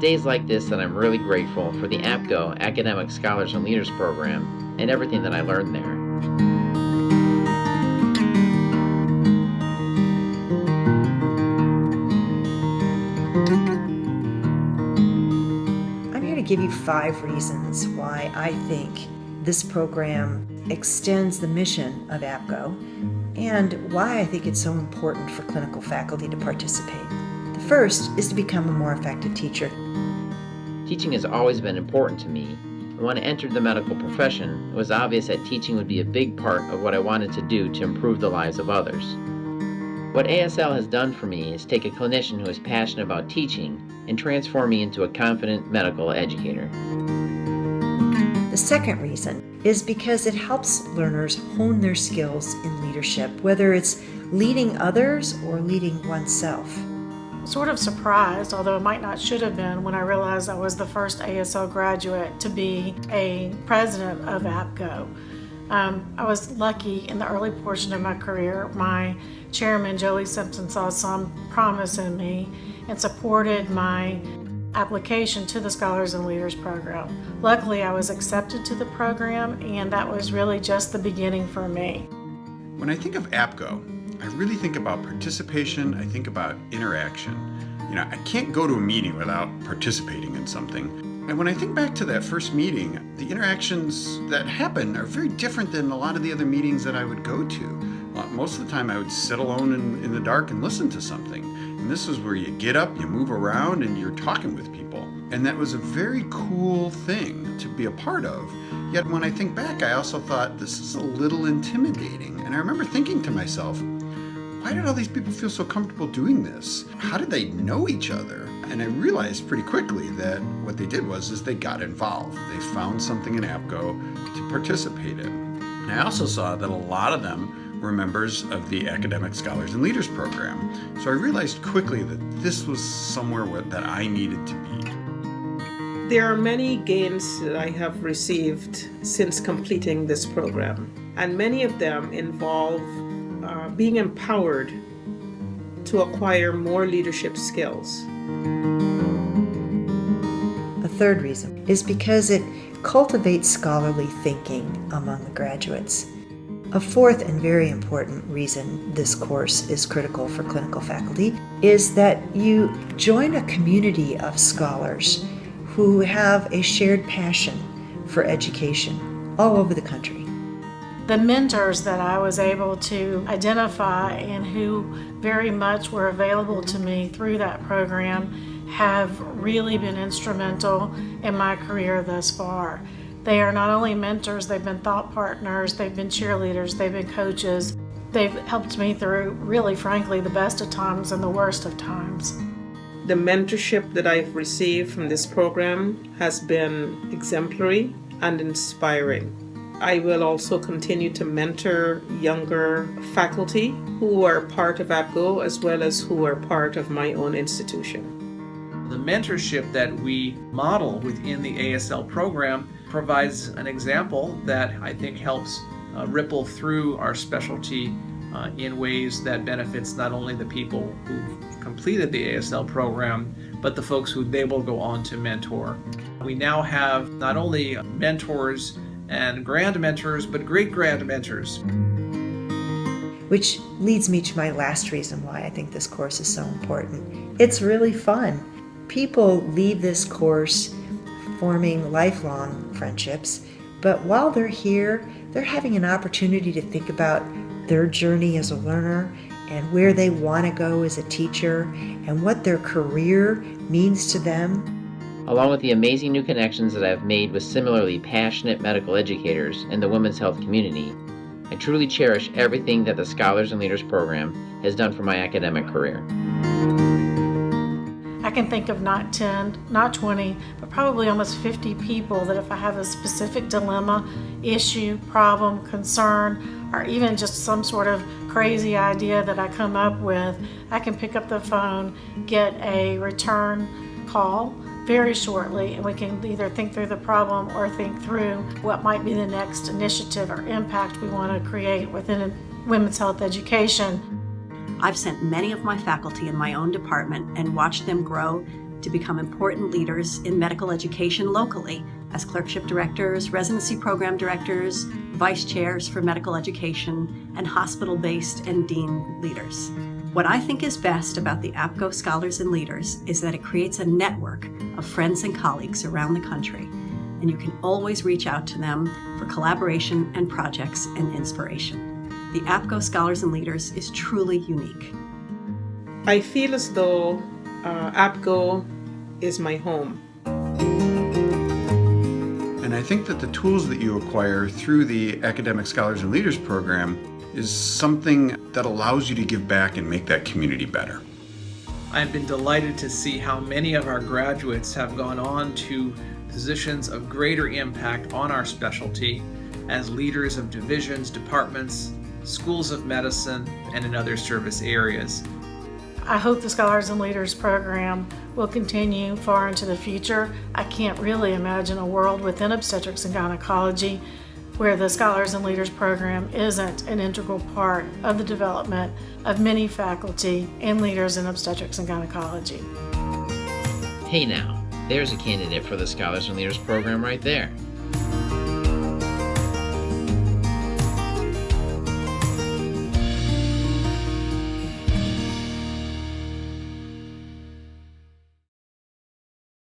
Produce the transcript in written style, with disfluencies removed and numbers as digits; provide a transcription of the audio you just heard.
days like this that I'm really grateful for the APGO Academic Scholars and Leaders Program and everything that I learned there. I'm here to give you 5 reasons why I think this program extends the mission of APGO and why I think it's so important for clinical faculty to participate. The first is to become a more effective teacher. Teaching has always been important to me, and when I entered the medical profession, it was obvious that teaching would be a big part of what I wanted to do to improve the lives of others. What ASL has done for me is take a clinician who is passionate about teaching and transform me into a confident medical educator. The second reason is because it helps learners hone their skills in leadership, whether it's leading others or leading oneself. Sort of surprised, although it might not should have been, when I realized I was the first ASL graduate to be a president of APGO. I was lucky in the early portion of my career. My chairman, Jolie Simpson, saw some promise in me and supported my application to the Scholars and Leaders program. Luckily, I was accepted to the program, and that was really just the beginning for me. When I think of APGO, I really think about participation, I think about interaction. I can't go to a meeting without participating in something. And when I think back to that first meeting, the interactions that happen are very different than a lot of the other meetings that I would go to. Most of the time I would sit alone in the dark and listen to something. And this is where you get up, you move around, and you're talking with people. And that was a very cool thing to be a part of. Yet when I think back, I also thought this is a little intimidating. And I remember thinking to myself, why did all these people feel so comfortable doing this? How did they know each other? And I realized pretty quickly that what they did was they got involved. They found something in APGO to participate in. And I also saw that a lot of them were members of the Academic Scholars and Leaders program. So I realized quickly that this was somewhere that I needed to be. There are many gains that I have received since completing this program, and many of them involve being empowered to acquire more leadership skills. A third reason is because it cultivates scholarly thinking among the graduates. A fourth and very important reason this course is critical for clinical faculty is that you join a community of scholars who have a shared passion for education all over the country. The mentors that I was able to identify and who very much were available to me through that program have really been instrumental in my career thus far. They are not only mentors, they've been thought partners, they've been cheerleaders, they've been coaches. They've helped me through, really frankly, the best of times and the worst of times. The mentorship that I've received from this program has been exemplary and inspiring. I will also continue to mentor younger faculty who are part of APGO as well as who are part of my own institution. The mentorship that we model within the ASL program provides an example that I think helps ripple through our specialty in ways that benefits not only the people who've completed the ASL program, but the folks who they will go on to mentor. We now have not only mentors and grand mentors, but great grand mentors. Which leads me to my last reason why I think this course is so important. It's really fun. People leave this course forming lifelong friendships, but while they're here, they're having an opportunity to think about their journey as a learner and where they want to go as a teacher and what their career means to them. Along with the amazing new connections that I've made with similarly passionate medical educators in the women's health community, I truly cherish everything that the Scholars and Leaders program has done for my academic career. I can think of not 10, not 20, but probably almost 50 people that if I have a specific dilemma, issue, problem, concern, or even just some sort of crazy idea that I come up with, I can pick up the phone, get a return call very shortly, and we can either think through the problem or think through what might be the next initiative or impact we want to create within women's health education. I've sent many of my faculty in my own department and watched them grow to become important leaders in medical education locally as clerkship directors, residency program directors, vice chairs for medical education, and hospital-based and dean leaders. What I think is best about the APGO Scholars and Leaders is that it creates a network of friends and colleagues around the country, and you can always reach out to them for collaboration and projects and inspiration. The APGO Scholars and Leaders is truly unique. I feel as though APGO is my home. And I think that the tools that you acquire through the Academic Scholars and Leaders program is something that allows you to give back and make that community better. I've been delighted to see how many of our graduates have gone on to positions of greater impact on our specialty as leaders of divisions, departments, schools of medicine, and in other service areas. I hope the Scholars and Leaders program will continue far into the future. I can't really imagine a world within obstetrics and gynecology where the Scholars and Leaders program isn't an integral part of the development of many faculty and leaders in obstetrics and gynecology. Hey now, there's a candidate for the Scholars and Leaders program right there.